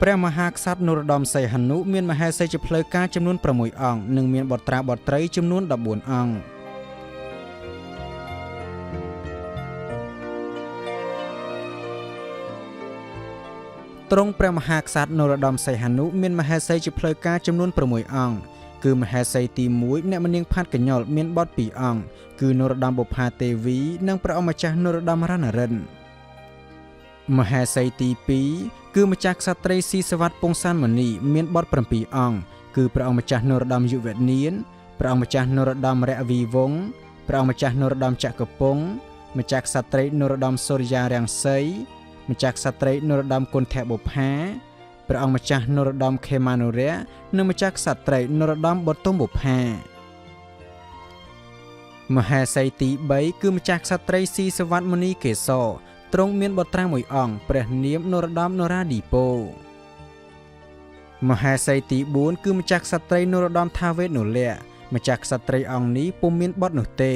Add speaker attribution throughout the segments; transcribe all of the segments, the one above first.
Speaker 1: ព្រះមហាក្សត្រនរោត្តមសីហនុមានមហេសីជាផ្លូវការចំនួន6អង្គនិងមានបុត្រាបុត្រីចំនួន14អង្គទ្រង់ព្រះមហាក្សត្រនរោត្តមសីហនុមានមហេសីជាផ្លូវការចំនួន6អង្គគឺមហេសីទី1អ្នកមនាងផាត់កញ្ញុលមានបុត្រ2អង្គគឺនរោត្តមបុប្ផាទេវីនិងព្រះអង្គម្ចាស់នរោត្តមរណរិនមហេសីទី2គឺម្ចាស់ក្សត្រីស៊ីសវត្តពងសានមនីមានបុត្រ7អង្គគឺព្រះអង្គម្ចាស់នរោត្តមយុវនានព្រះអង្គម្ចាស់នរោត្តមរវីវង្សព្រះអង្គម្ចាស់នរោត្តមចក្រពង្សម្ចាស់ក្សត្រីនរោត្តមសូរិយារាំងសីម្ចាស់ក្សត្រីនរោត្តមគុណធបុប្ផាព្រះអង្គម្ចាស់នរោត្តមខេមានុរៈនិងម្ចាស់ក្សត្រីនរោត្តមបទុមបុប្ផាមហេសីទី3គឺម្ចាស់ក្សត្រីស៊ីសវត្តមុនីកេសរទ្រង់មានបុត្រា1អង្គព្រះនាមនរោត្តមនរាឌីពោមហេសីទី4គឺម្ចាស់ក្សត្រីនរោត្តមថាវេទនុលៈម្ចាស់ក្សត្រីអង្គនេះពុំមានបុត្រនោះទេ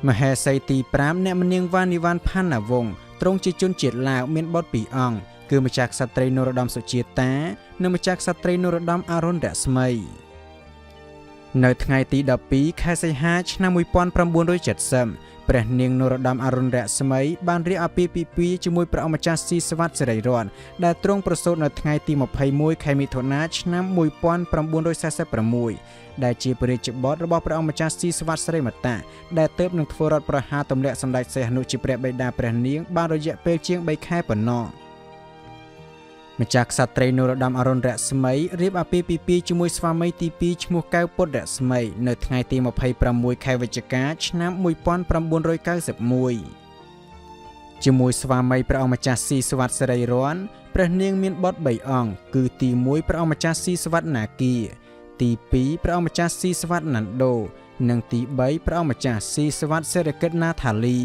Speaker 1: មហេសីទី5អ្នកមនាងវ៉ានីវ៉ាន់ផាណាវង្សទ្រង់ជាជនជាតិឡាវមានបុត្រ2អង្គគឺម្ចាស់ក្សត្រីនរោត្តមសុជាតានិងម្ចាស់ក្សត្រីនរោត្តមអរុណរស្មីនៅថ្ងៃទី12ខែសីហាឆ្នាំ1970ព្រះនាងនរោត្តមអរុណរស្មីបានរៀបអាពាហ៍ពិពាហ៍ជាមួយព្រះអង្គម្ចាស់ស៊ីសវត្តសិរីរតន៍ដែលទ្រង់ប្រសូតនៅថ្ងៃទី21ខែមិថុនាឆ្នាំ1946ដែលជាព្រះរាជបុត្ររបស់ព្រះអង្គម្ចាស់ស៊ីសវត្តសិរីមតៈដែលទើបនឹងធ្វើរដ្ឋប្រហារទម្លាក់សម្ដេចសីហនុជាព្រះបិតាព្រះនាងបានរយៈពេលជាង3ខែប៉ុណ្ណោះម្ចាស់ក្សត្រីនរោត្តមអរុណរស្មីរៀបអាពាហ៍ពិពាហ៍ជាមួយស្វាមីទី2ឈ្មោះកៅពុទ្ធរស្មីនៅថ្ងៃទី26ខែវិច្ឆិកាឆ្នាំ1991ជាមួយស្វាមីព្រះអង្គម្ចាស់ស៊ីសវត្តសិរីរតន៍ព្រះនាងមានបុត្រ3អង្គគឺទី1ព្រះអង្គម្ចាស់ស៊ីសវត្តនាគាទី2ព្រះអង្គម្ចាស់ស៊ីសវត្តណាន់ដូនិងទី3ព្រះអង្គម្ចាស់ស៊ីសវត្តសេរីកិត្តណាថាលី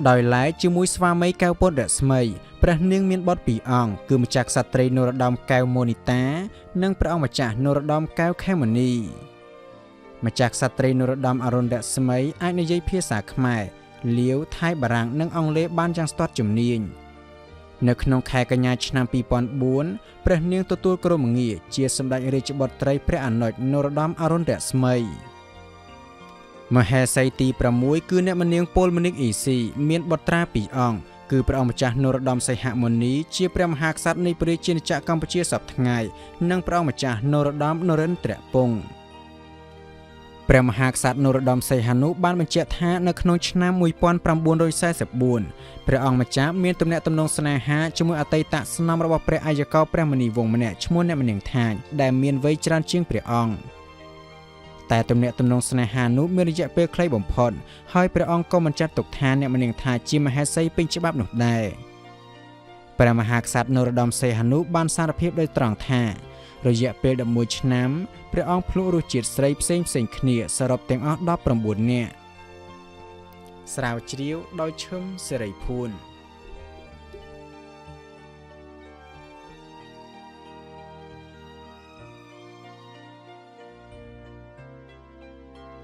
Speaker 1: ដោយឡែកជាមួយស្វាមីកៅពុទ្ធរស្មីព្រះនាងមានបុត្រ2អង្គគឺម្ចាស់ក្សត្រីនរោត្តមកែវមូនីតានិងព្រះអង្គម្ចាស់នរោត្តមកែវខេមនីម្ចាស់ក្សត្រីនរោត្តមអរុណរស្មីអាចនិយាយភាសាខ្មែរលាវថៃបារាំងនិងអង់គ្លេសបានយ៉ាងស្ទាត់ជំនាញនៅក្នុងខែកញ្ញាឆ្នាំ2004ព្រះនាងទទួលគ្រងងារជាសម្ដេចរាជបុត្រីព្រះអនុជនរោត្តមអរុណរស្មីមហេសីទី6គឺអ្នកមនាងពលមនិកអ៊ីស៊ីមានបុត្រា2អង្គគឺព្រះអង្គម្ចាស់នរោត្តមសីហមុនីជាព្រះមហាក្សត្រនៃព្រះរាជាណាចក្រកម្ពុជាសព្វថ្ងៃនិងព្រះអង្គម្ចាស់នរោត្តមនរិន្ទ្រពង្សព្រះមហាក្សត្រនរោត្តមសីហនុបានបញ្ជាក់ថានៅក្នុងឆ្នាំ1944ព្រះអង្គម្ចាស់មានទំនាក់ទំនងស្នេហាជាមួយអតីតស្នំរបស់ព្រះអាយកោព្រះមុនីវង្សម្នាក់ឈ្មោះអ្នកមនាងថាញដែលមានវ័យច្រើនជាងព្រះអង្គតែទំនាក់ទំនងស្នេហានោះមានរយៈពេលខ្លីបំផុតហើយព្រះអង្គក៏មិនចាត់ទុកថាអ្នកមនាងថាជាមហេសីពេញច្បាប់នោះដែរព្រះមហាក្សត្រនរោត្តមសីហនុបានសារភាពដោយត្រង់ថារយៈពេល11ឆ្នាំព្រះអង្គភ្លក្សរសជាតិស្រីផ្សេងគ្នាសរុបទាំងអស់19នាក់ស្រាវជ្រាវដោយឈឹមសេរីភួន